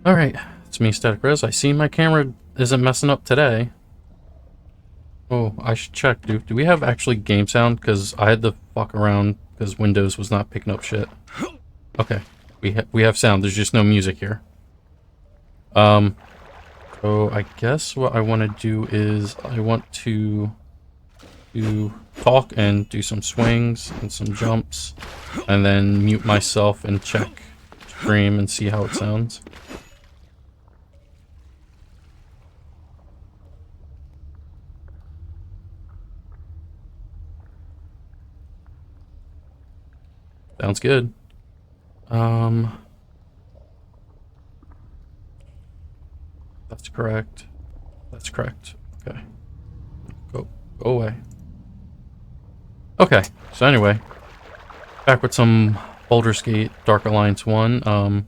Alright, it's me, Static Rez. I see my camera isn't messing up today. Oh, I should check. Do we have actually game sound? Because I had to fuck around because Windows was not picking up shit. Okay, we have sound. There's just no music here. So I guess what I want to do is I want to talk and do some swings and some jumps, and then mute myself and check stream and see how it sounds. Sounds good. That's correct. That's correct. Okay. Go away. Okay. So anyway, back with some Baldur's Gate Dark Alliance 1.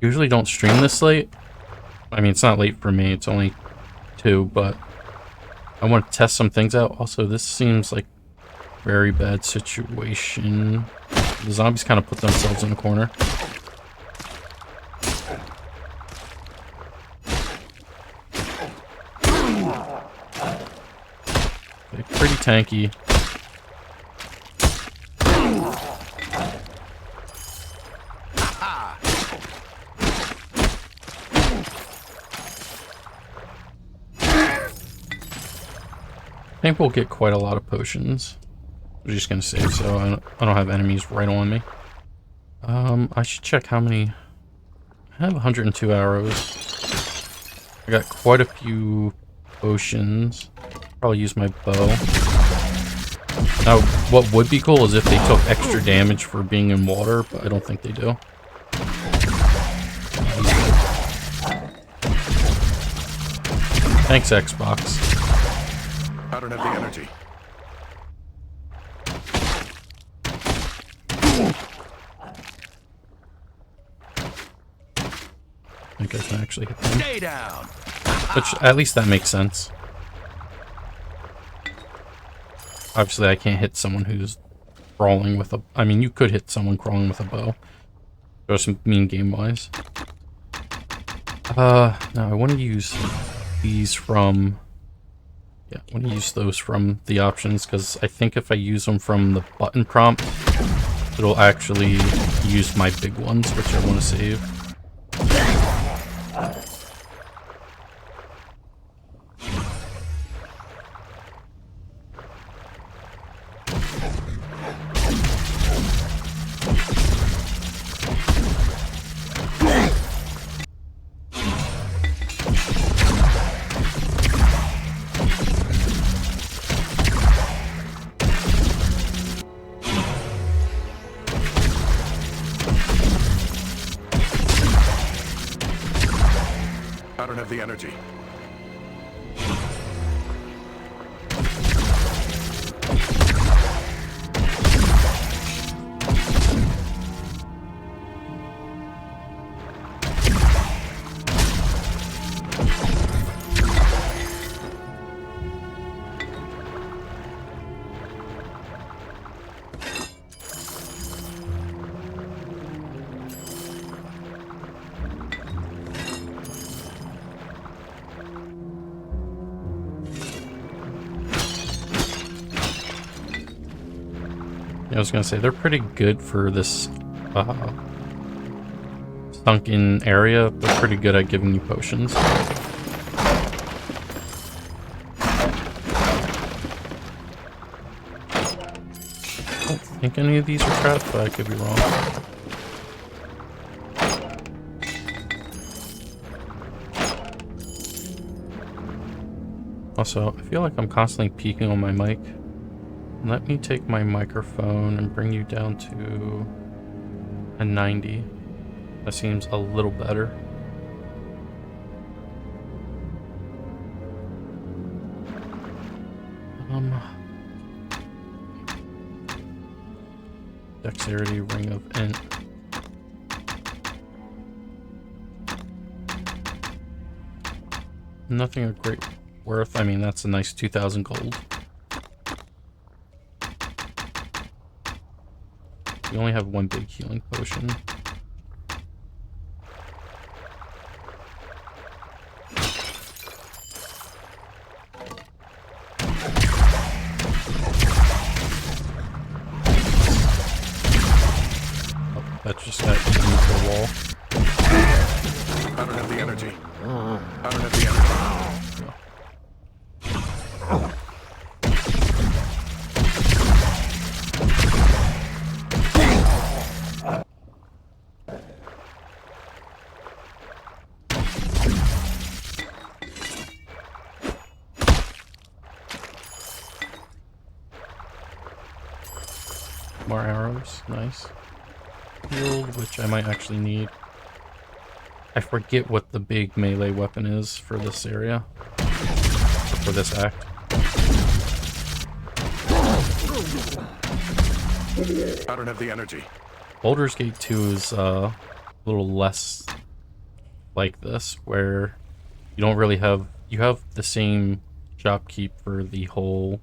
Usually don't stream this late. I mean, it's not late for me. It's only 2, but I want to test some things out. Also, this seems like a very bad situation. The zombies kind of put themselves in a corner. They're pretty tanky. I think we'll get quite a lot of potions. I'm just gonna save so I don't have enemies right on me. I should check how many. I have 102 arrows. I got quite a few potions. Probably use my bow. Now, what would be cool is if they took extra damage for being in water, but I don't think they do. Thanks, Xbox. I don't have the energy. I think I can actually hit them. Stay down. Which, at least that makes sense. Obviously, I can't hit someone who's crawling with a... I mean, you could hit someone crawling with a bow. Just mean game-wise. Now, I want to use these from... Yeah, I want to use those from the options, because I think if I use them from the button prompt, it'll actually use my big ones, which I want to save. I don't have the energy. I was gonna say, they're pretty good for this sunken area. They're pretty good at giving you potions. I don't think any of these are trapped, but I could be wrong. Also, I feel like I'm constantly peeking on my mic. Let me take my microphone and bring you down to a 90. That seems a little better. Dexterity, ring of int. Nothing of great worth. I mean, that's a nice 2,000 gold. We only have one big healing potion. That just got eaten into the wall. I don't have the energy. I don't have the energy. More arrows, nice. Healed, which I might actually need. I forget what the big melee weapon is for this area. Or for this act. I don't have the energy. Baldur's Gate 2 is a little less like this, where you don't really have... You have the same shopkeep for the whole...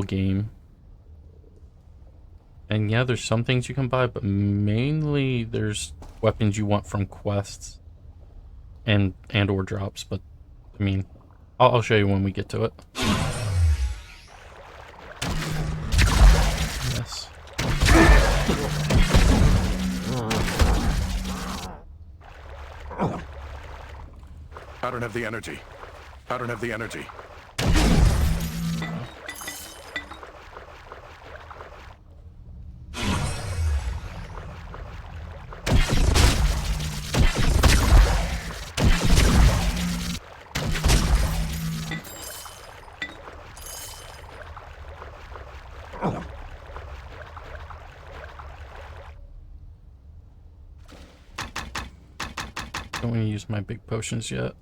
game. And yeah, there's some things you can buy, but mainly there's weapons you want from quests and or drops. But I mean, I'll show you when we get to it. Yes. I don't have the energy. I don't have the energy. Don't want to use my big potions yet.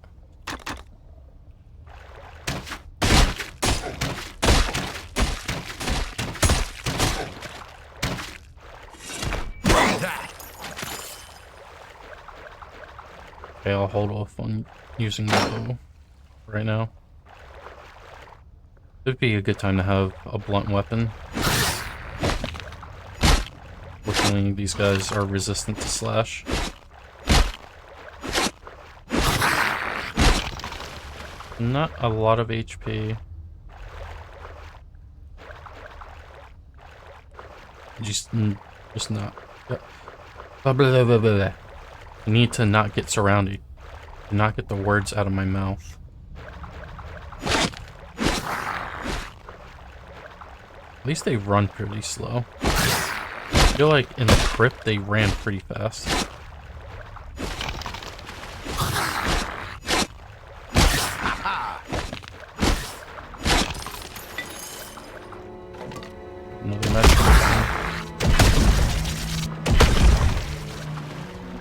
Okay, I'll hold off on using the bow right now. It'd be a good time to have a blunt weapon. Fortunately, these guys are resistant to slash. Not a lot of HP. Just not. Blah, blah, blah, blah, blah. I need to not get surrounded. Not get the words out of my mouth. At least they run pretty slow. I feel like in the crypt they ran pretty fast. Another magic weapon.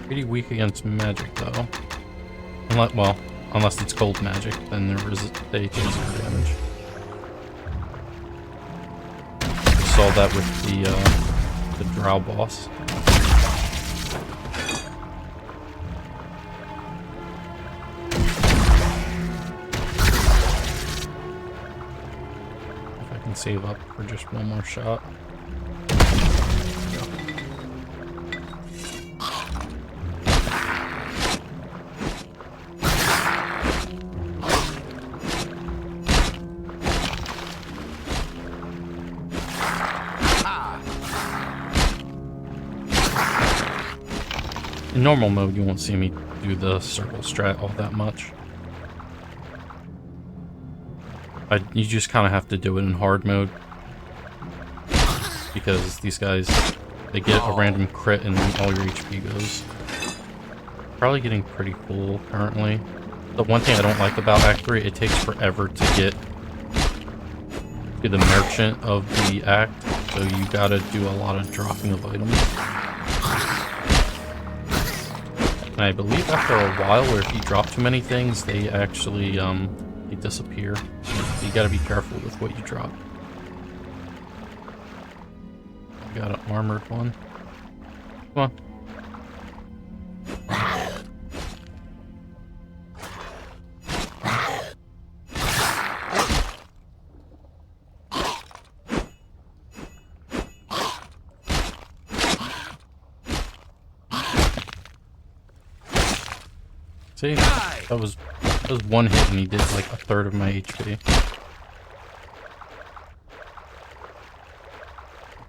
Pretty weak against magic though. Unless it's cold magic, then they take 0 damage. Saw that with the drow boss. If I can save up for just one more shot. In normal mode, you won't see me do the circle strat all that much. You just kind of have to do it in hard mode. Because these guys, they get a random crit and all your HP goes. Probably getting pretty full currently. The one thing I don't like about Act 3, it takes forever to get to the merchant of the act. So you gotta do a lot of dropping of items. And I believe after a while, where if you drop too many things, they actually, they disappear. So you gotta be careful with what you drop. Got an armored one. Come on. See, that was one hit and he did like a third of my HP.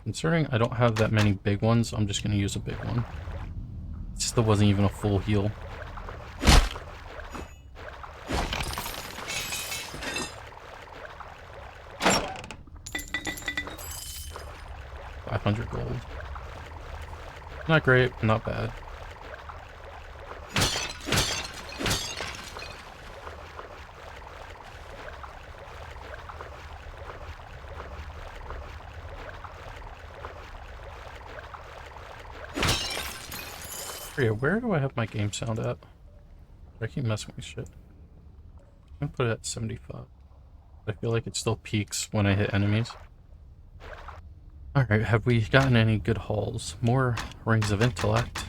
And Considering I don't have that many big ones, I'm just gonna use a big one. It still wasn't even a full heal. $500 gold. Not great, not bad. Yeah, where do I have my game sound at? I keep messing with shit. I'm gonna put it at 75. I feel like it still peaks when I hit enemies. Alright, have we gotten any good hauls? More rings of intellect.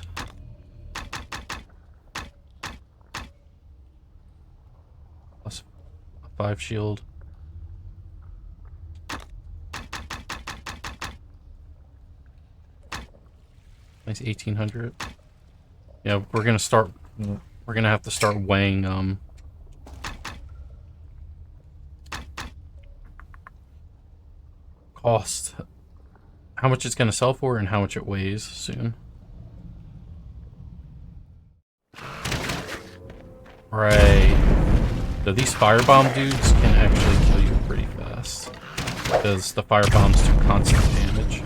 Plus a 5 shield. Nice 1800. Yeah, we're gonna have to start weighing cost. How much it's gonna sell for and how much it weighs soon. Right. So these firebomb dudes can actually kill you pretty fast. Because the firebombs do constant damage.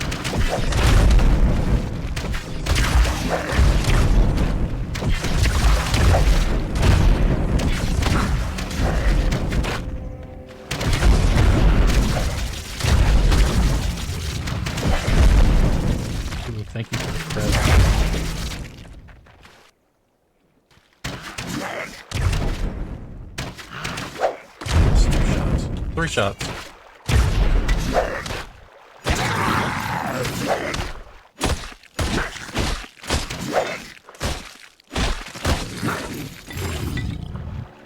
Ooh, thank you for the credit. That's 2 shots. 3 shots.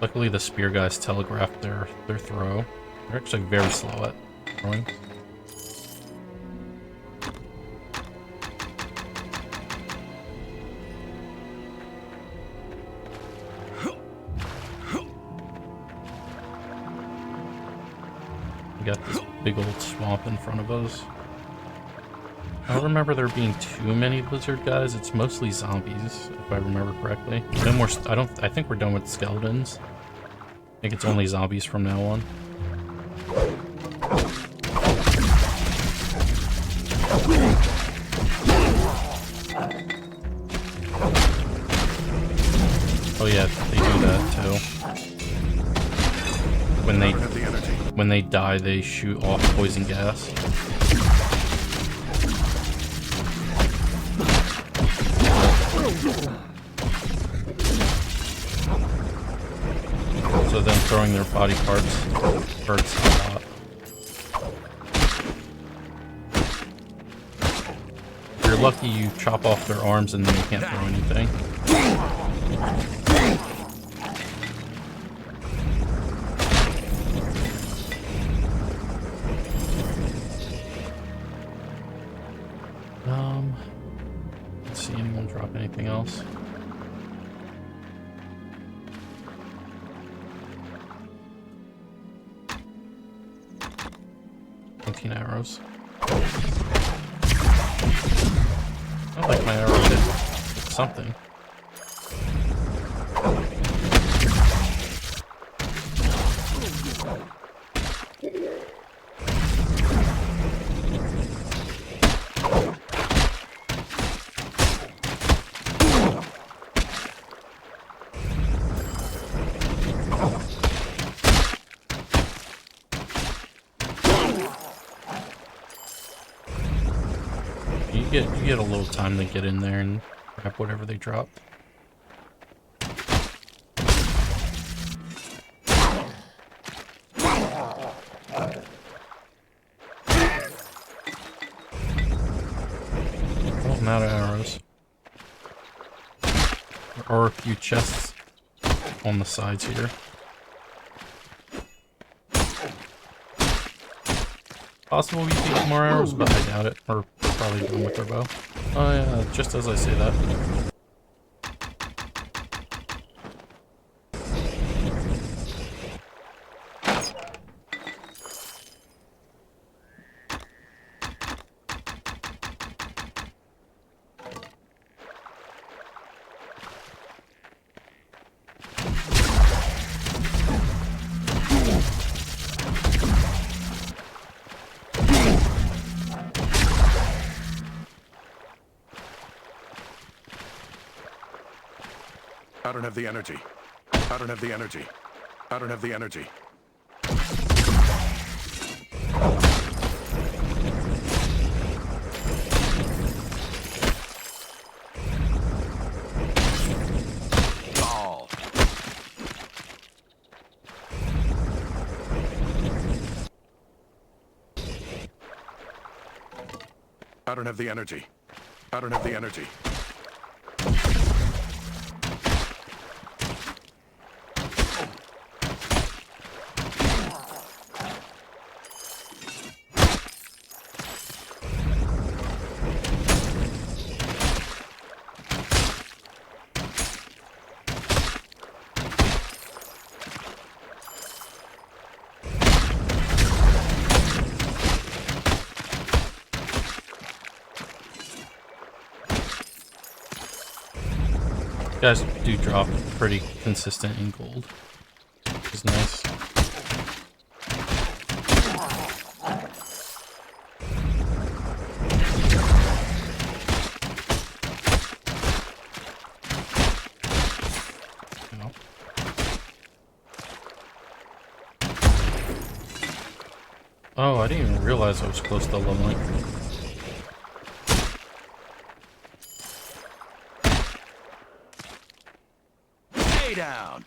Luckily the spear guys telegraphed their throw. They're actually very slow at throwing. We got this big old swamp in front of us. I don't remember there being too many lizard guys. It's mostly zombies, if I remember correctly. No more. I think we're done with skeletons. I think it's only zombies from now on. Oh yeah, they do that too. When they die, they shoot off poison gas. So them throwing their body parts hurts a lot. If you're lucky, you chop off their arms and then they can't throw anything. Let's see anyone drop anything else. Arrows. I like my arrow hit something. You get a little time to get in there and grab whatever they drop. Oh, I'm out of arrows. There are a few chests on the sides here. Possible we can get more arrows, but I doubt it. Or probably done with our bow. Oh yeah, just as I say that. I don't have the energy. I don't have the energy. I don't have the energy. I don't have the energy. I don't have the energy. Guys do drop pretty consistent in gold, which is nice. Oh, I didn't even realize I was close to leveling. Down.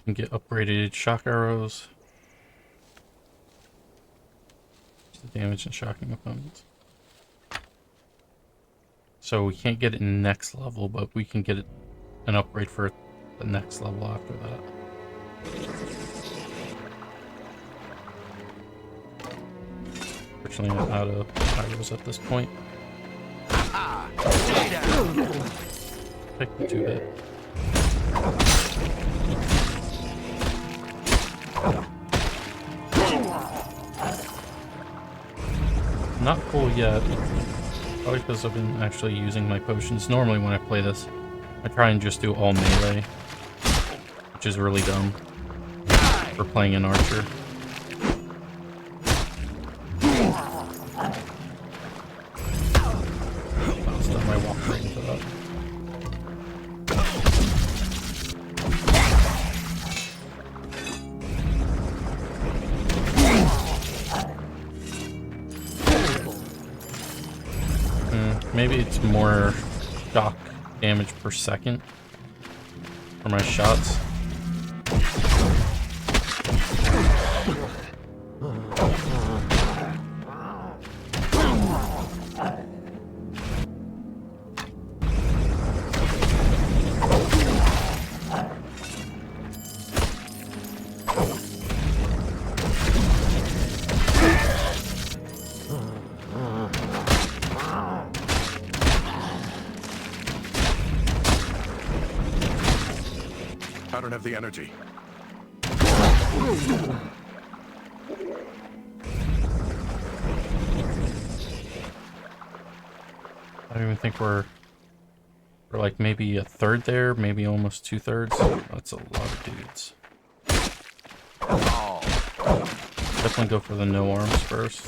And get upgraded shock arrows. The damage and shocking opponents. So we can't get it in next level, but we can get it an upgrade for the next level after that. Fortunately, I'm out of arrows at this point. Pick the 2-hit. Not full yet. Probably because I've been actually using my potions. Normally when I play this, I try and just do all melee, which is really dumb for playing an archer. Last time I walked right into that. Maybe it's more shock damage per second for my shots. I don't have the energy. I don't even think we're like maybe a third there, maybe almost 2/3. That's a lot of dudes. Definitely go for the no arms first.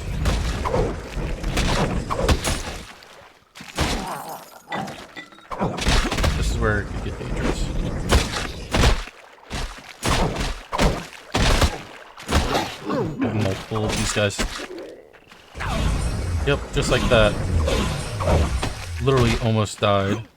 This is where it could get dangerous. Got multiple of these guys. Yep, just like that. Literally almost died.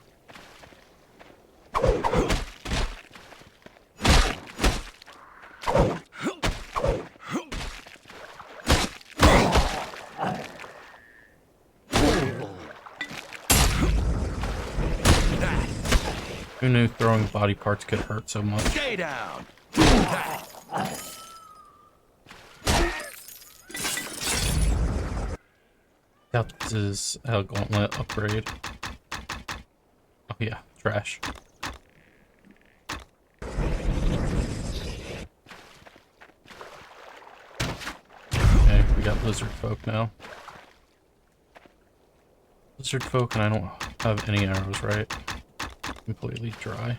Who knew throwing body parts could hurt so much? Stay down. Doubt this is a gauntlet upgrade. Oh yeah, trash. Okay, we got lizard folk now. Lizard folk, and I don't have any arrows, right? Completely dry.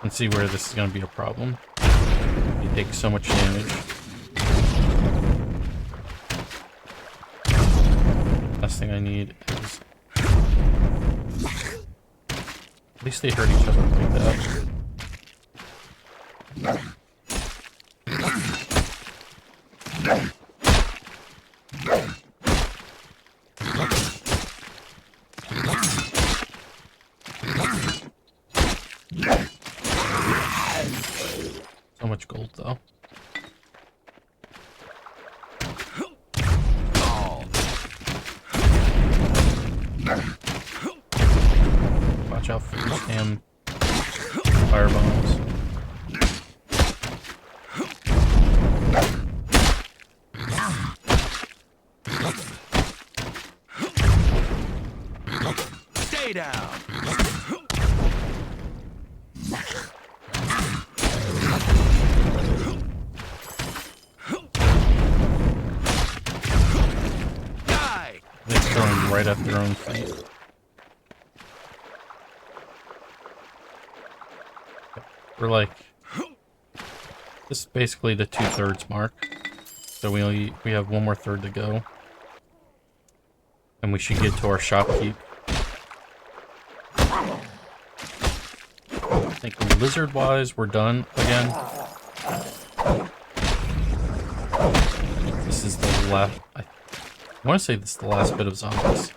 And see where this is going to be a problem. You take so much damage. Last thing I need is... At least they hurt each other like that. So much gold, though. Watch out for these damn fire bombs. Stay down. They're throwing right at their own feet. We're like, this is basically the 2/3 mark. So we have one more third to go. And we should get to our shopkeep. I think lizard-wise, we're done again. This is the last... I want to say this is the last bit of zombies.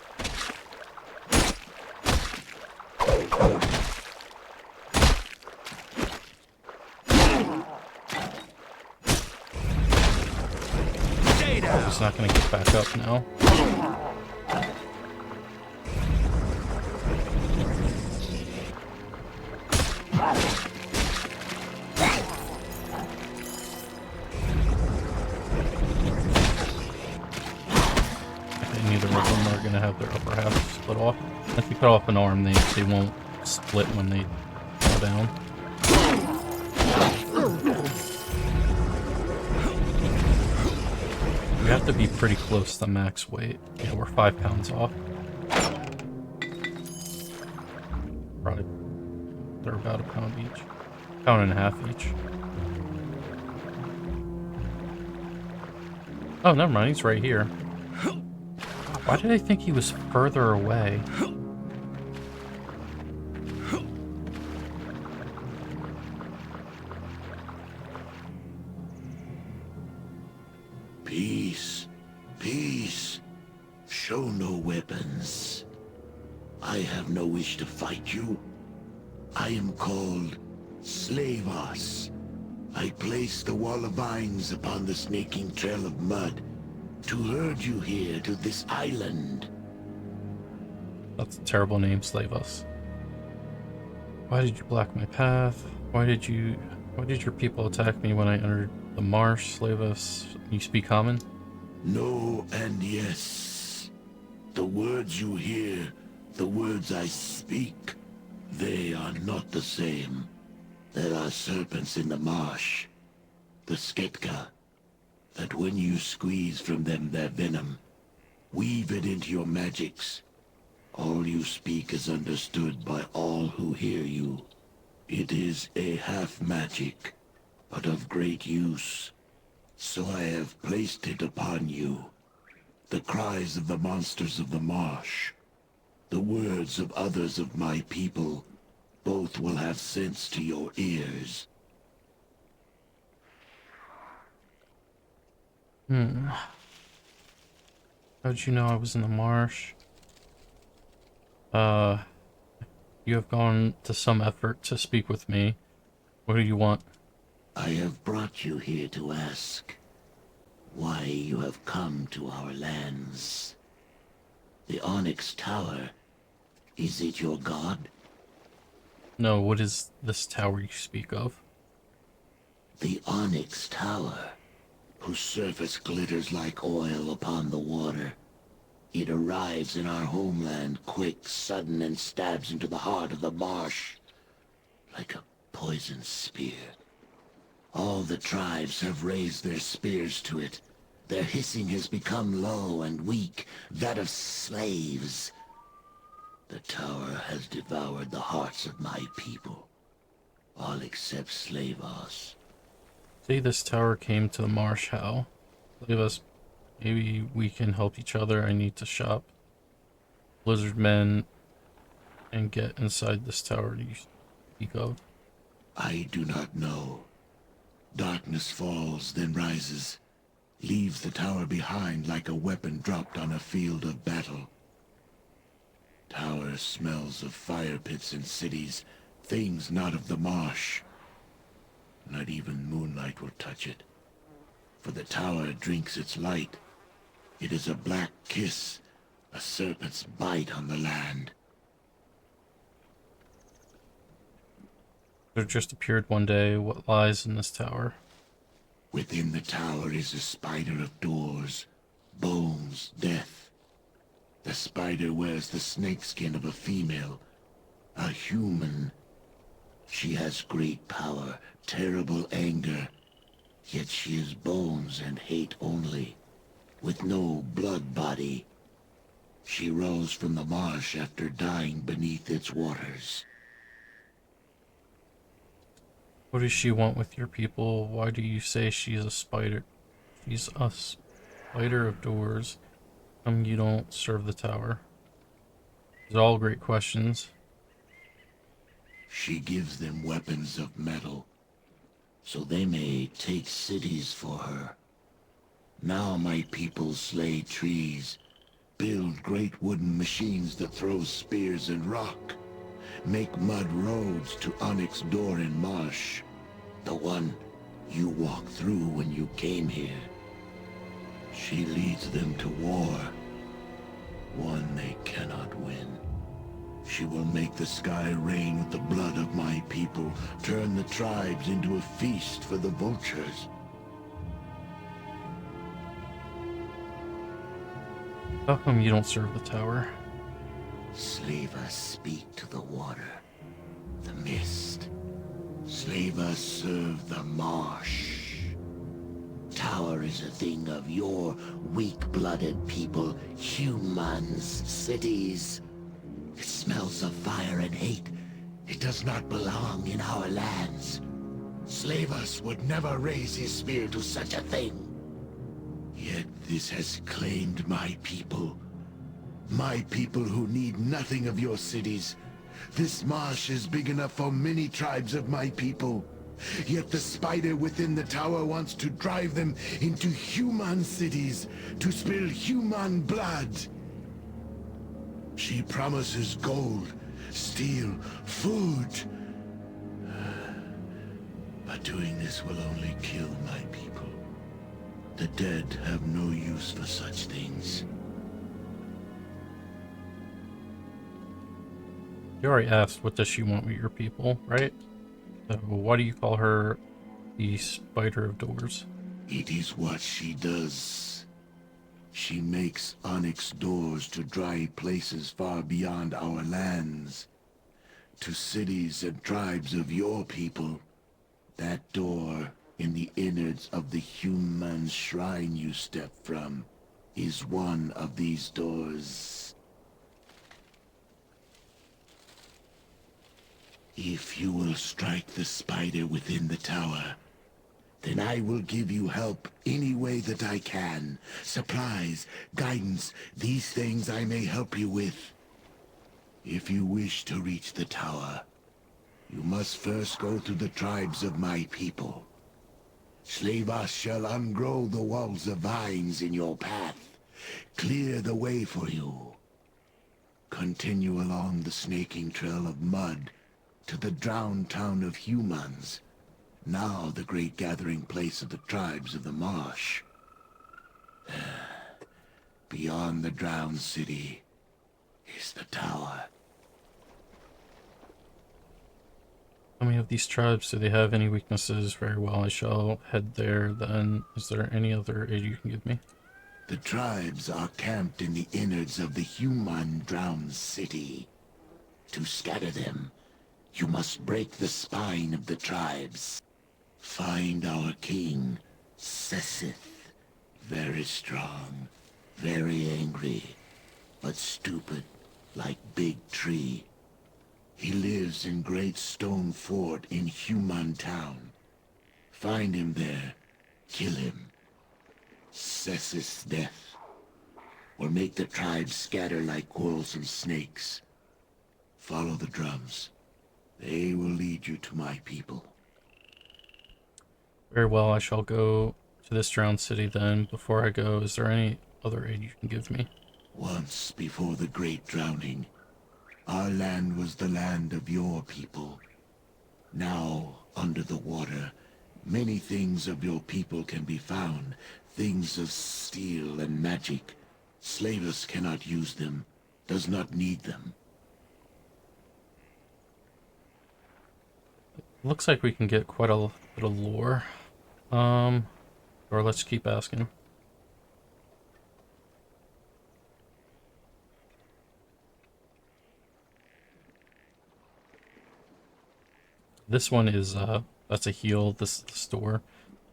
Oh, he's not going to get back up now. Neither of them are going to have their upper half split off. If you cut off an arm, they won't split when they fall down. We have to be pretty close to max weight. Yeah, we're 5 pounds off. Probably they're about a pound each. Pound and a half each. Oh, never mind. He's right here. Why did I think he was further away? Peace, peace. Show no weapons. I have no wish to fight you. I am called Slavos. I placed the wall of vines upon the snaking trail of mud to herd you here to this island. That's a terrible name, Slavos. Why did you block my path? Why did your people attack me when I entered the marsh, Slavos? You speak common? No and yes. The words you hear, the words I speak, they are not the same. There are serpents in the marsh, the Sketka, that when you squeeze from them their venom, weave it into your magics, all you speak is understood by all who hear you. It is a half magic, but of great use. So I have placed it upon you. The cries of the monsters of the marsh, the words of others of my people, both will have sense to your ears. How'd you know I was in the marsh? You have gone to some effort to speak with me. What do you want? I have brought you here to ask why you have come to our lands. The Onyx Tower, is it your god? No, what is this tower you speak of? The Onyx Tower, whose surface glitters like oil upon the water. It arrives in our homeland quick, sudden, and stabs into the heart of the marsh like a poison spear. All the tribes have raised their spears to it. Their hissing has become low and weak, that of slaves. The tower has devoured the hearts of my people. all except Slavos. Say this tower came to the marsh, how? Leave us. Maybe we can help each other. I need to shop. Lizard men and get inside this tower you speak of. I do not know. Darkness falls, then rises, leaves the tower behind like a weapon dropped on a field of battle. Tower smells of fire pits and cities, things not of the marsh. Not even moonlight will touch it, for the tower drinks its light. It is a black kiss, a serpent's bite on the land. There just appeared one day. What lies in this tower? Within the tower is a spider of doors, bones, death. The spider wears the snakeskin of a female, a human. She has great power, terrible anger, yet she is bones and hate only, with no blood body. She rose from the marsh after dying beneath its waters. What does she want with your people? Why do you say she's a spider? She's a spider of doors. You don't serve the tower? These are all great questions. She gives them weapons of metal, so they may take cities for her. Now my people slay trees, build great wooden machines that throw spears and rock, make mud roads to Onyx Door in Marsh, the one you walked through when you came here. She leads them to war, one they cannot win. She will make the sky rain with the blood of my people, turn the tribes into a feast for the vultures. How come you don't serve the tower? Slavers speak to the water, the mist. Slavers serve the marsh. Tower is a thing of your weak-blooded people, humans, cities. It smells of fire and hate. It does not belong in our lands. Slavers would never raise his spear to such a thing. Yet this has claimed my people. My people who need nothing of your cities. This marsh is big enough for many tribes of my people. Yet the spider within the tower wants to drive them into human cities, to spill human blood. She promises gold, steel, food. But doing this will only kill my people. The dead have no use for such things. You already asked what does she want with your people, right? So why do you call her the spider of doors? It is what she does. She makes onyx doors to dry places far beyond our lands. To cities and tribes of your people. That door in the innards of the human shrine you step from is one of these doors. If you will strike the spider within the tower, then I will give you help any way that I can. Supplies, guidance, these things I may help you with. If you wish to reach the tower, you must first go through the tribes of my people. Slavas shall ungrow the walls of vines in your path, clear the way for you. Continue along the snaking trail of mud to the drowned town of humans, now the great gathering place of the tribes of the marsh. Beyond the drowned city is the tower. How many of these tribes do they have any weaknesses? Very well, I shall head there then. Is there any other aid you can give me? The tribes are camped in the innards of the human drowned city. To scatter them, you must break the spine of the tribes. Find our king, Sessith. Very strong, very angry, but stupid like big tree. He lives in Great Stone Fort in Human Town. Find him there. Kill him. Cess his death. Or make the tribe scatter like quarrelsome snakes. Follow the drums. They will lead you to my people. Very well, I shall go to this drowned city then. Before I go, is there any other aid you can give me? Once before the Great Drowning, our land was the land of your people. Now, under the water, many things of your people can be found. Things of steel and magic. Slavers cannot use them, does not need them. Looks like we can get quite a bit of lore. Or let's keep asking. This one is, that's a heal, this is the store.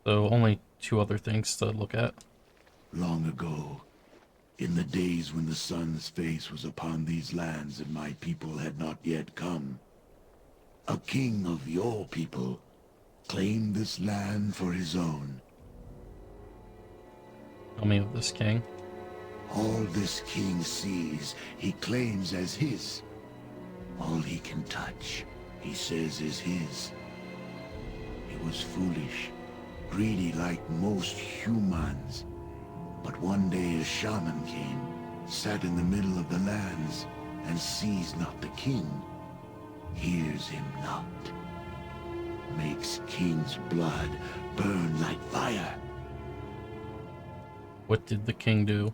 So only 2 other things to look at. Long ago, in the days when the sun's face was upon these lands and my people had not yet come, a king of your people claimed this land for his own. Tell me of this king. All this king sees, he claims as his. All he can touch, he says is his. He was foolish, greedy like most humans. But one day a shaman came, sat in the middle of the lands, and sees not the king, hears him not. Makes king's blood burn like fire. What did the king do?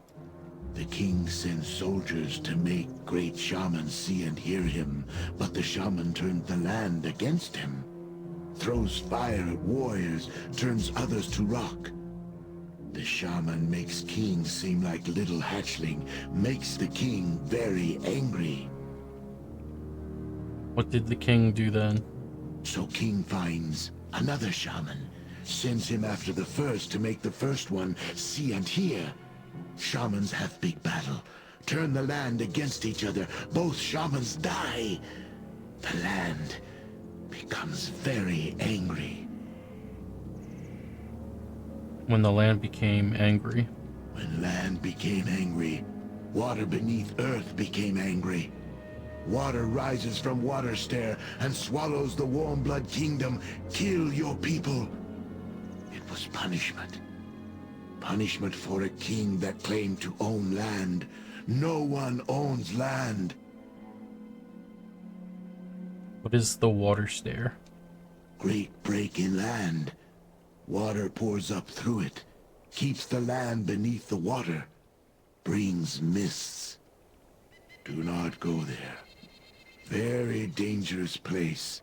The king sends soldiers to make great shaman see and hear him, but the shaman turns the land against him. Throws fire at warriors, turns others to rock. The shaman makes king seem like little hatchling, makes the king very angry. What did the king do then? So king finds another shaman, sends him after the first to make the first one see and hear. Shamans have big battle, turn the land against each other. Both shamans die. The land becomes very angry. When the land became angry. When land became angry, water beneath earth became angry. Water rises from water stair and swallows the warm blood kingdom. Kill your people. It was punishment. Punishment for a king that claimed to own land. No one owns land. What is the water stair? Great break in land. Water pours up through it. Keeps the land beneath the water. Brings mists. Do not go there. Very dangerous place.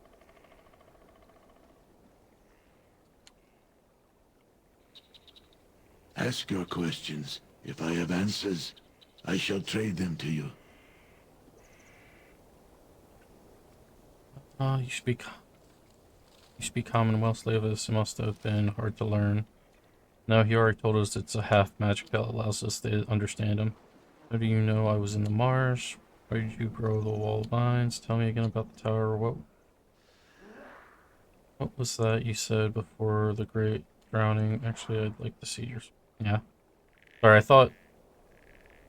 Ask your questions. If I have answers, I shall trade them to you. You speak common well, Slavis. It must have been hard to learn. No, he already told us it's a half magic that allows us to understand him. How do you know I was in the marsh? Why did you grow the wall of vines? Tell me again about the tower. What was that you said before the great drowning? Actually, I'd like to see yours. Yeah. Sorry, I thought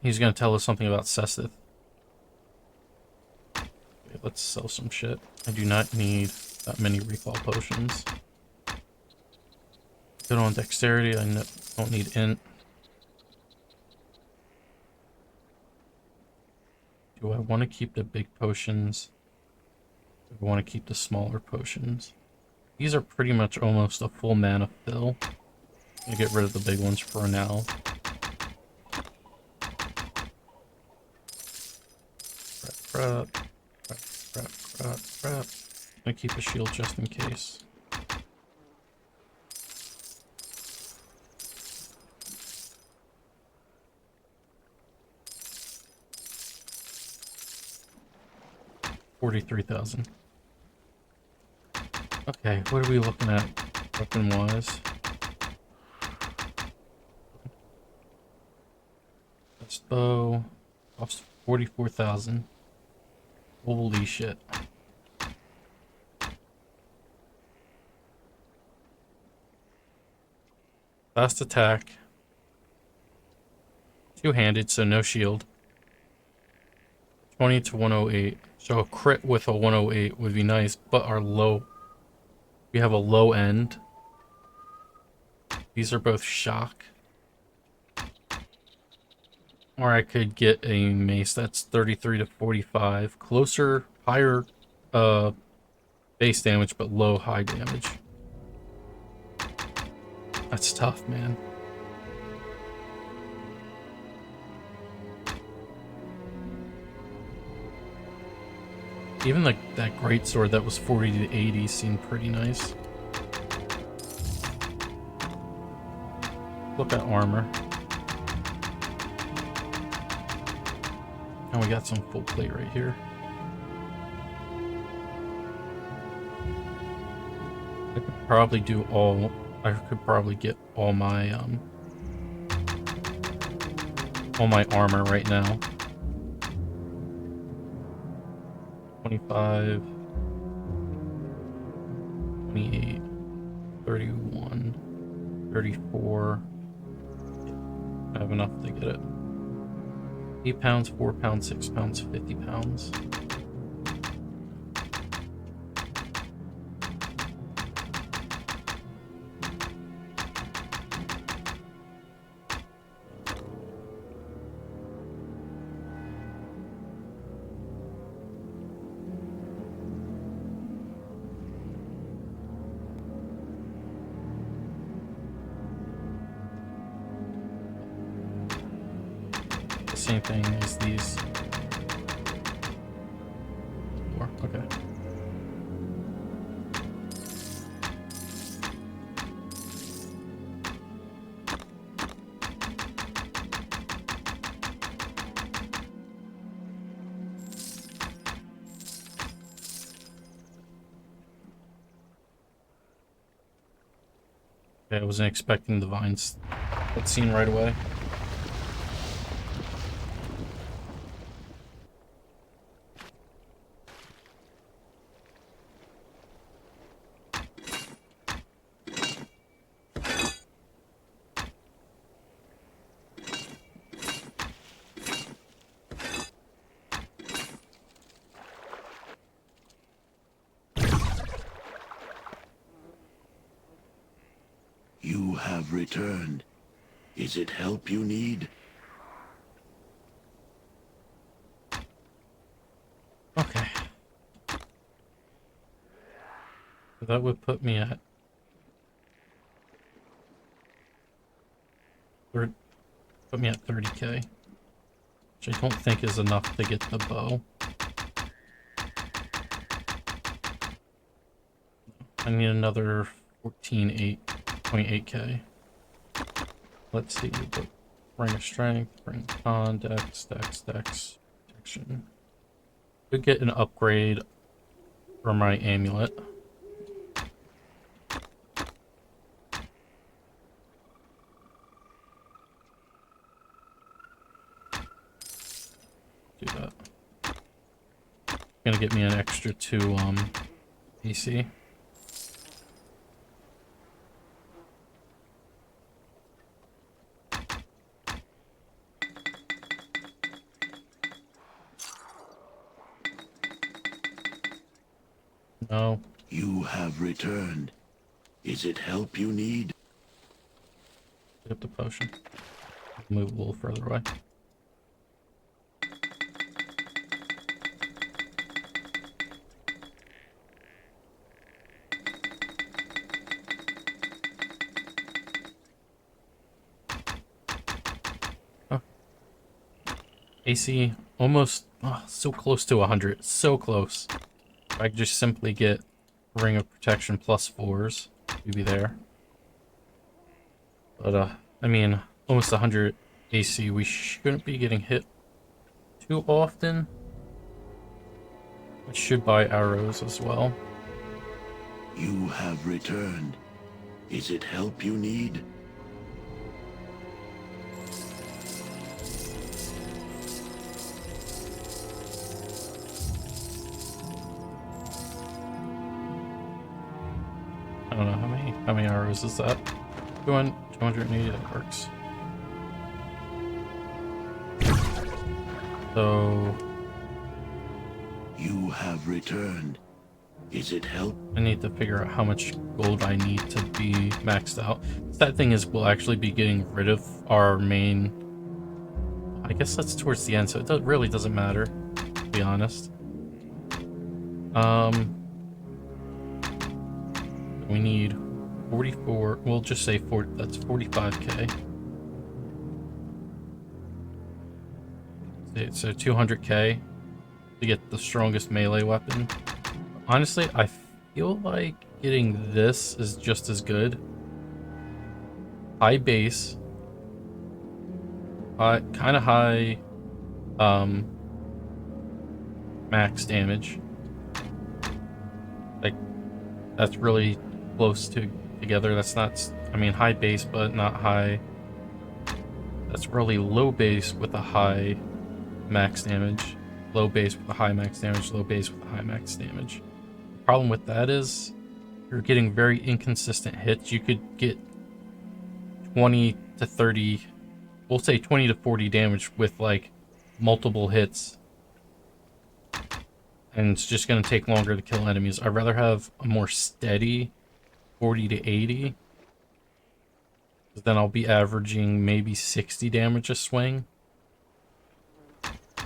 he was going to tell us something about Sessith. Okay, let's sell some shit. I do not need that many recall potions. Good on dexterity. I don't need int. Do I want to keep the big potions? Do I want to keep the smaller potions? These are pretty much almost a full mana fill. I'm gonna get rid of the big ones for now. Crap. I'm gonna keep a shield just in case. $43,000. Okay, what are we looking at weapon-wise? This bow costs $44,000. Holy shit. Fast attack. Two-handed, so no shield. 20 to 108. So a crit with a 108 would be nice, but our low... We have a low end. These are both shock. Or I could get a mace that's 33 to 45. Closer, higher base damage, but low high damage. That's tough, man. Even like that greatsword that was 40 to 80 seemed pretty nice. Look at armor. And we got some full plate right here. I could probably do all... I could probably get all my armor right now. 25, 28, 31, 34. I have enough to get it. 8 pounds, 4 pounds, 6 pounds, 50 pounds. Same thing as these. Okay. Okay, I wasn't expecting the vines cutscene right away. You have returned. Is it help you need? Okay. So that would put me at... Put me at 30k. Which I don't think is enough to get the bow. I need another 14.8k. Let's see, but ring of strength, ring of con, dex, protection. Could get an upgrade for my amulet. Do that. Gonna get me an extra 2 AC. No. You have returned. Is it help you need? Pick up the potion. Move a little further away. Oh. AC almost so close to 100. So close. If I could just simply get Ring of Protection plus 4s, we'd be there. But, I mean, almost 100 AC. We shouldn't be getting hit too often. I should buy arrows as well. You have returned. Is it help you need? I don't know how many arrows is that? 280, that works. So You have returned. Is it help? I need to figure out how much gold I need to be maxed out. That thing is, we'll actually be getting rid of our main. I guess that's towards the end, so it really doesn't matter, to be honest. We need 44. We'll just say 40. That's 45k. So 200k to get the strongest melee weapon. Honestly, I feel like getting this is just as good. High base. Kind of high max damage. Like, that's really close together. That's not, I mean, high base, but not high. That's really low base with a high max damage. Low base with a high max damage. Low base with a high max damage. Problem with that is you're getting very inconsistent hits. You could get 20 to 30, we'll say 20 to 40 damage with like multiple hits, and it's just going to take longer to kill enemies. I'd rather have a more steady 40 to 80, then I'll be averaging maybe 60 damage a swing.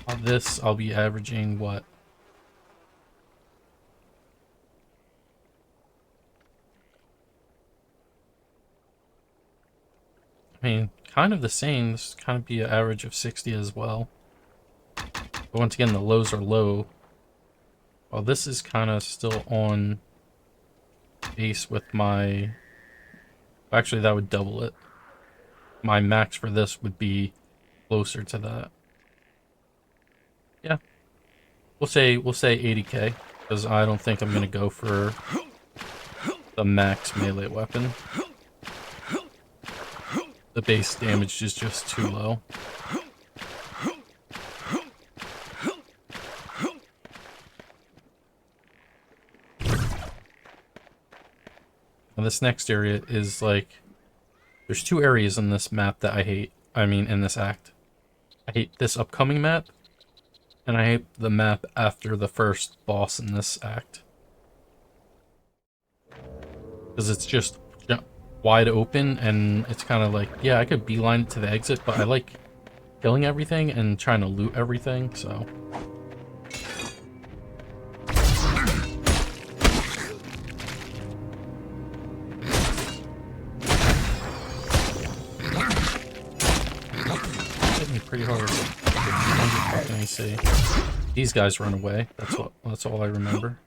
On this, I'll be averaging what? I mean, kind of the same. This kind of be an average of 60 as well. But once again, the lows are low. While this is kind of still on base with my... Actually, that would double it. My max for this would be closer to that. Yeah. We'll say 80k. Because I don't think I'm going to go for the max melee weapon. The base damage is just too low. And this next area is like, there's two areas in this map that I hate. I mean, in this act. I hate this upcoming map, and I hate the map after the first boss in this act. Because it's just wide open, and it's kind of like, yeah, I could beeline it to the exit, but I like killing everything and trying to loot everything, so. Hit me pretty hard. What can I see? These guys run away. That's all I remember.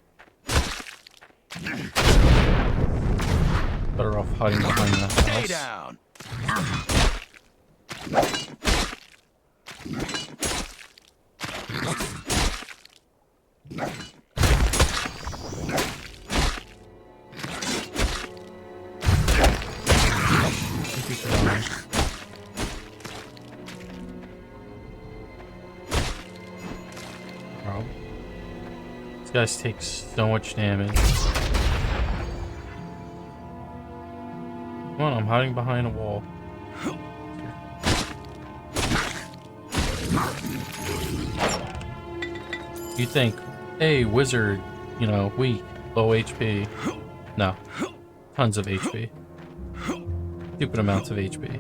Better off hiding behind that house. Stay down. Wow. These guys take so much damage. Come on, I'm hiding behind a wall. You think, hey, wizard, you know, weak, low HP. No. Tons of HP. Stupid amounts of HP.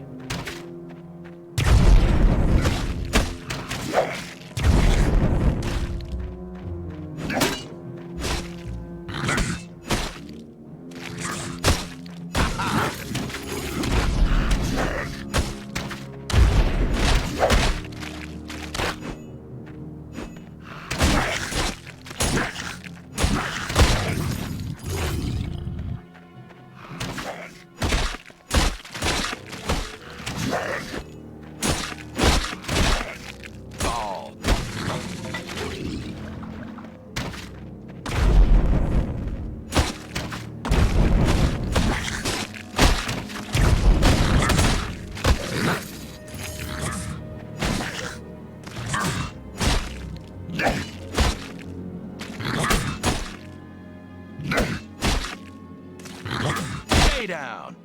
Down.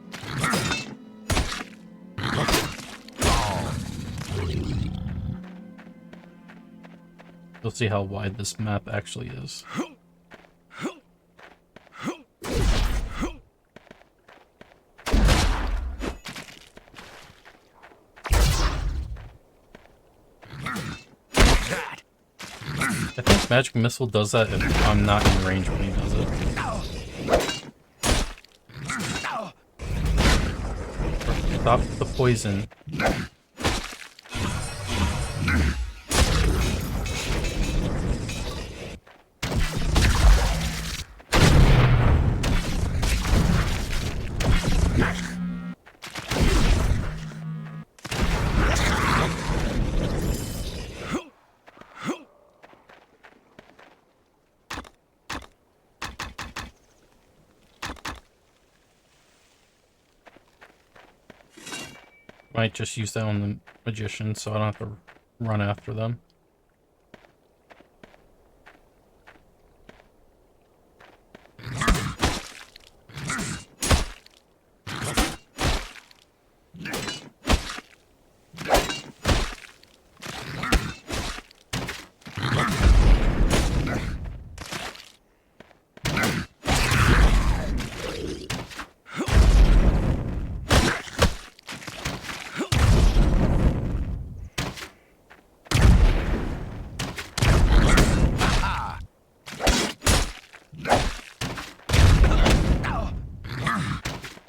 You'll see how wide this map actually is. I think Magic Missile does that if I'm not in range when he does it. Stop the poison. Might just use that on the magician so I don't have to run after them.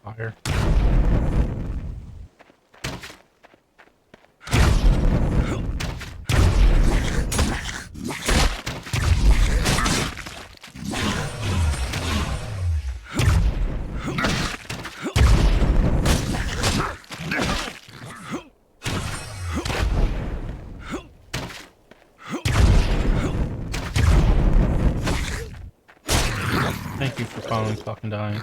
Fire. Thank you for finally fucking dying.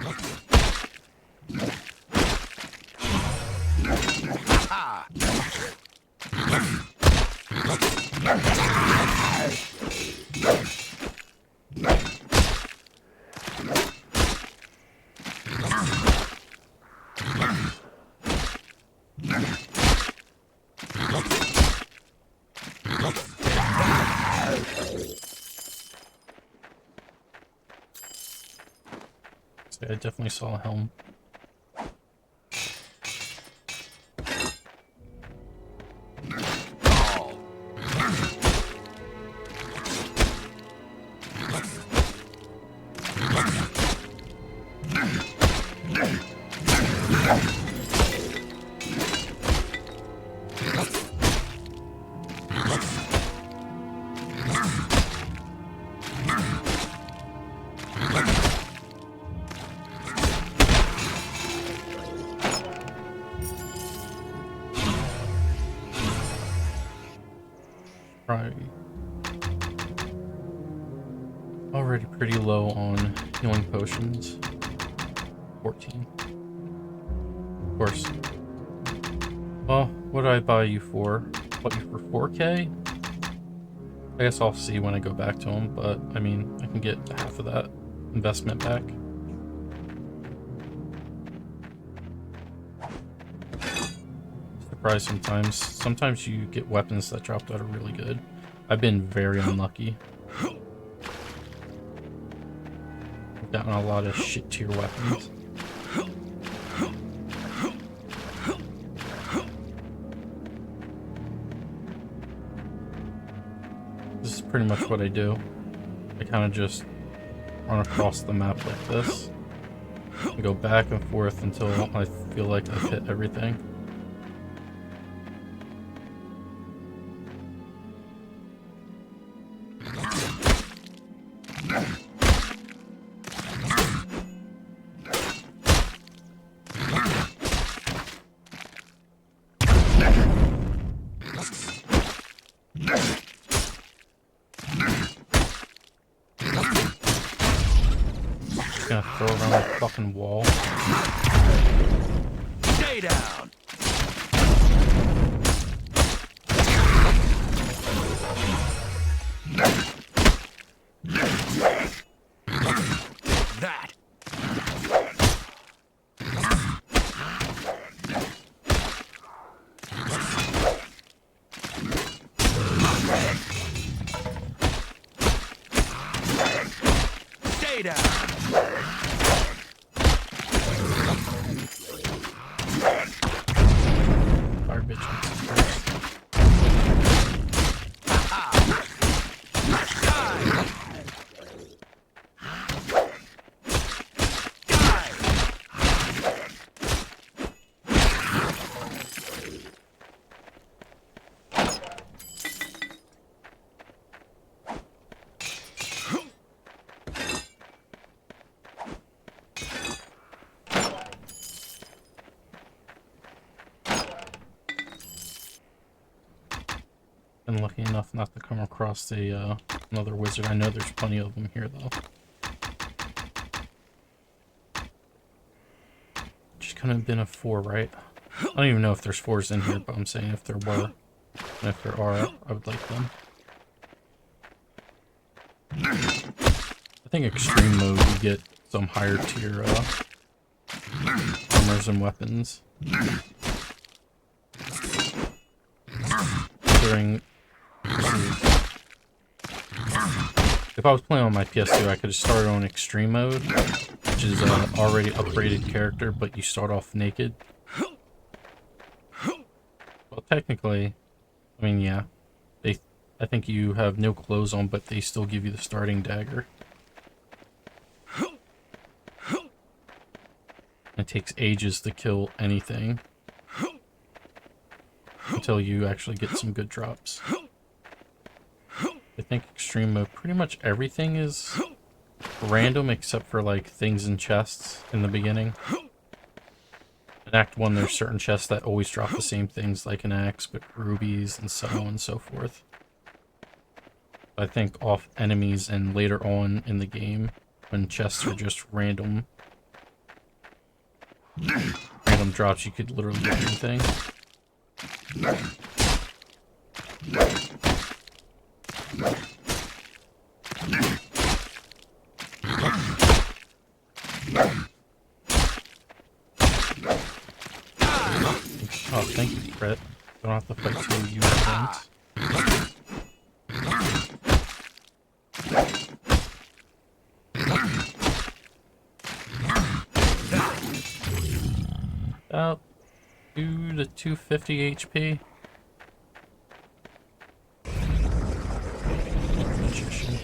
I definitely saw a helm. Right. Already pretty low on healing potions. 14. Of course. Well, what did I buy you for? Bought you for 4K? I guess I'll see when I go back to them, but I mean, I can get half of that investment back. Surprised sometimes. Sometimes you get weapons that drop that are really good. I've been very unlucky. I've gotten a lot of shit tier weapons. This is pretty much what I do. I kind of just run across the map like this. I go back and forth until I feel like I've hit everything. Gonna throw around the fucking wall. Stay down. That. Stay down. Fire bitch. Been lucky enough not to come across another wizard. I know there's plenty of them here though. Just couldn't have been a 4, right? I don't even know if there's 4s in here, but I'm saying if there were. And if there are, I would like them. I think extreme mode you get some higher tier armors and weapons. Considering if I was playing on my PS2, I could have started on extreme mode, which is an already upgraded character, but you start off naked. Well, technically, I mean, yeah, I think you have no clothes on, but they still give you the starting dagger. It takes ages to kill anything until you actually get some good drops. I think extreme mode, pretty much everything is random except for like things in chests in the beginning. In Act 1 there's certain chests that always drop the same things like an axe, but rubies and so on and so forth. I think off enemies and later on in the game when chests are just random drops, you could literally get anything. Oh, thank you, Brett. Don't have to fight 2 unicorns. About 2 to 250 HP. Magician.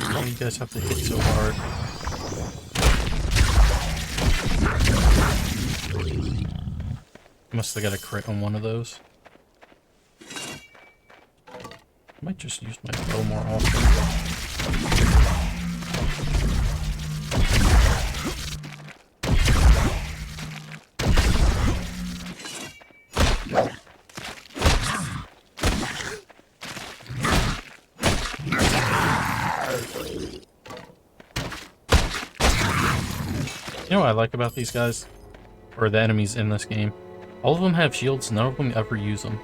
Why do you guys have to hit so hard? Must have got a crit on one of those. I might just use my bow more often. You know what I like about these guys? Or the enemies in this game? All of them have shields, none of them ever use them.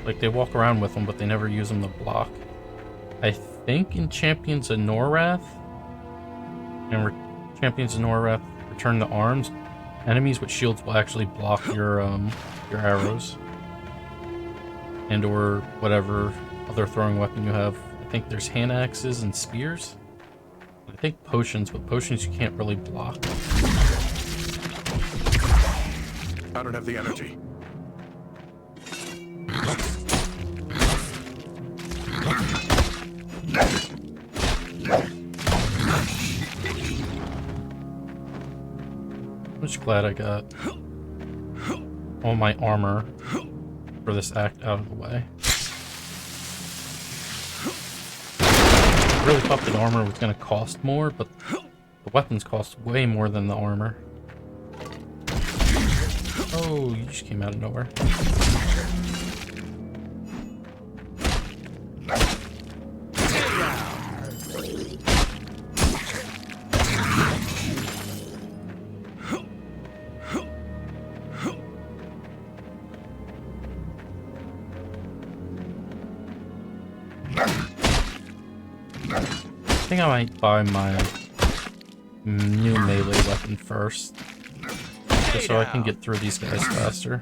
Like, they walk around with them, but they never use them to block. I think in Champions of Norrath, and Champions of Norrath Return to Arms, enemies with shields will actually block your arrows. And or whatever other throwing weapon you have. I think there's hand axes and spears. I think potions, but potions you can't really block. I don't have the energy. I'm just glad I got all my armor for this act out of the way. I really thought the armor was going to cost more, but the weapons cost way more than the armor. Oh, you just came out of nowhere. think I might buy my new melee weapon first, just so I can get through these guys faster.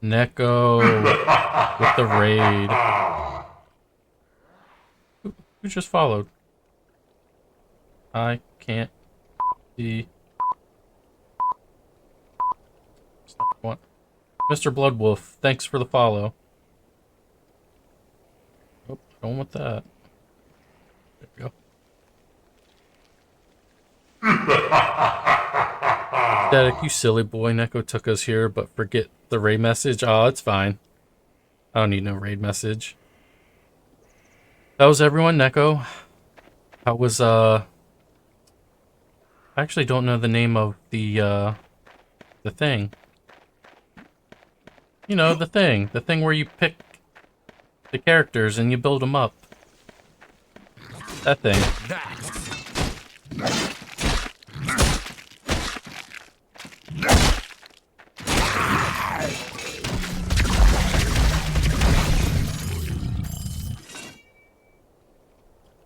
Neko with the raid. Who just followed? I can't see. What? Mr. Bloodwolf, thanks for the follow. Oh, going with that. There we go. Static, you silly boy. Neko took us here, but forget the raid message. Oh, it's fine. I don't need no raid message. That was everyone, Neko. How was, I actually don't know the name of the thing. You know, the thing. The thing where you pick the characters and you build them up. That thing.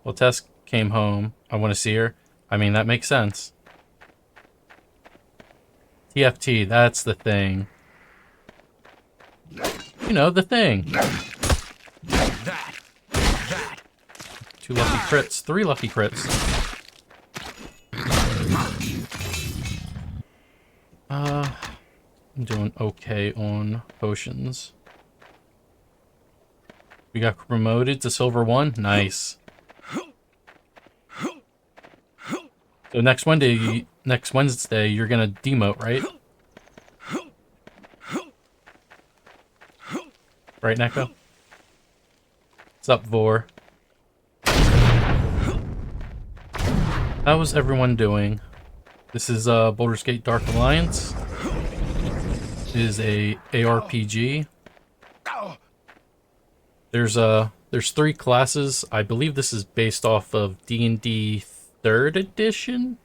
Well, Tess came home. I want to see her. I mean, that makes sense. TFT, that's the thing. You know, the thing. 2 lucky crits. 3 lucky crits. I'm doing okay on potions. We got promoted to silver 1. Nice. So next Wednesday, you're gonna demote, right? Right, Neko? What's up, Vor? How was everyone doing? This is Baldur's Gate Dark Alliance. It is a ARPG. There's 3 classes. I believe this is based off of D&D 3rd edition,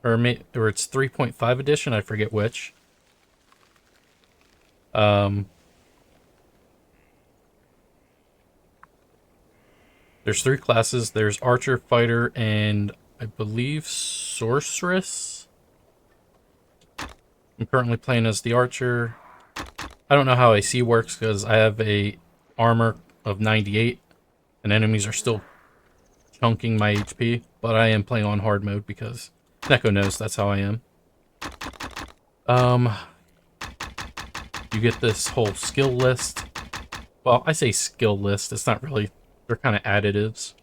or it's 3.5 edition. I forget which. There's 3 classes. There's Archer, Fighter, and I believe Sorceress. I'm currently playing as the Archer. I don't know how AC works because I have a armor of 98 and enemies are still chunking my HP, but I am playing on hard mode because Neko knows that's how I am. You get this whole skill list. Well, I say skill list, it's not really, they're kind of additives.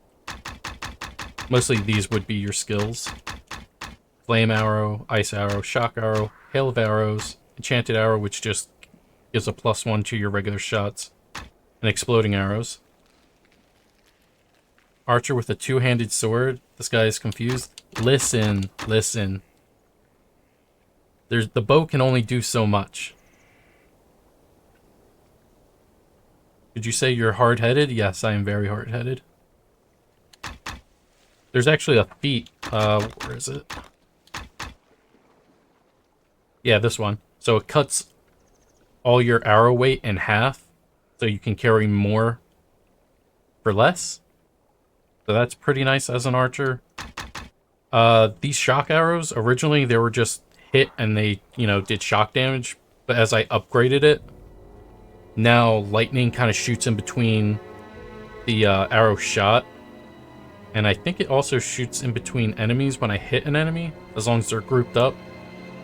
Mostly these would be your skills. Flame arrow, ice arrow, shock arrow, hail of arrows, enchanted arrow, which just gives a +1 to your regular shots, and exploding arrows. Archer with a 2-handed sword. This guy is confused. Listen. The bow can only do so much. Did you say you're hard-headed? Yes, I am very hard-headed. There's actually a feat. Where is it? Yeah, this one. So it cuts all your arrow weight in half, so you can carry more for less. So that's pretty nice as an archer. These shock arrows, originally they were just hit and they, did shock damage. But as I upgraded it, now lightning kind of shoots in between the arrow shot. And I think it also shoots in between enemies when I hit an enemy, as long as they're grouped up.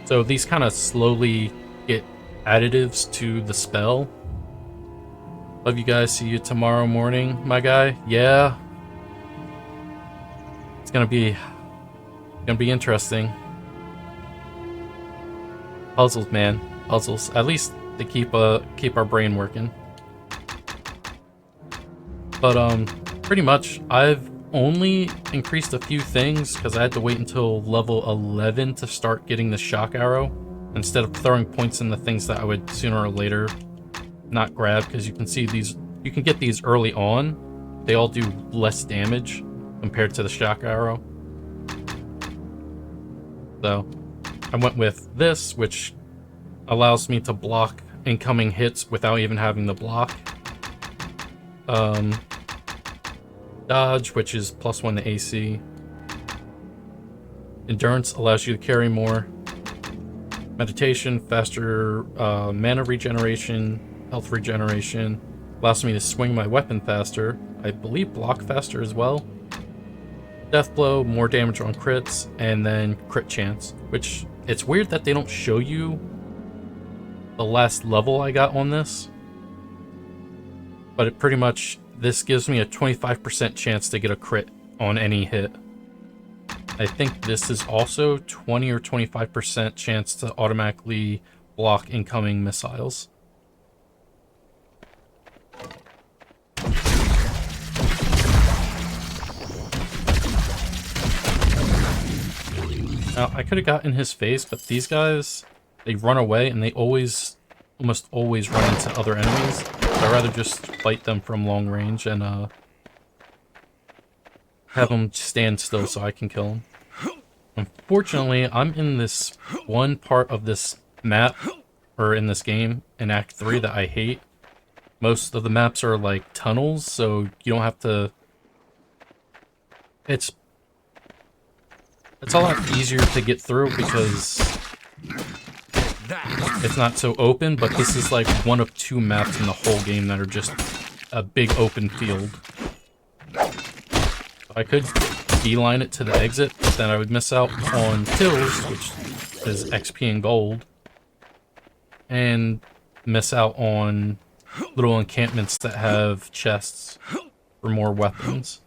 So these kind of slowly get additives to the spell. Love you guys. See you tomorrow morning, my guy. Yeah. It's gonna be interesting. Puzzles, man. Puzzles. At least they keep our brain working. But pretty much I've only increased a few things because I had to wait until level 11 to start getting the shock arrow, instead of throwing points in the things that I would sooner or later not grab, because you can see these you can get these early on. They all do less damage compared to the shock arrow. So I went with this, which allows me to block incoming hits without even having to block. Dodge, which is +1 to AC. Endurance allows you to carry more. Meditation, faster mana regeneration, health regeneration. Allows me to swing my weapon faster. I believe block faster as well. Death blow, more damage on crits, and then crit chance. Which, it's weird that they don't show you the last level I got on this. But it pretty much, this gives me a 25% chance to get a crit on any hit. I think this is also 20 or 25% chance to automatically block incoming missiles. Now, I could have gotten his face, but these guys, they run away and they almost always run into other enemies. So I'd rather just fight them from long range and have them stand still so I can kill them. Unfortunately, I'm in this one part of this map, or in this game, in Act 3 that I hate. Most of the maps are like tunnels, so you don't have to... It's a lot easier to get through because it's not so open, but this is like one of 2 maps in the whole game that are just a big open field. I could beeline it to the exit, but then I would miss out on kills, which is XP and gold, and miss out on little encampments that have chests for more weapons.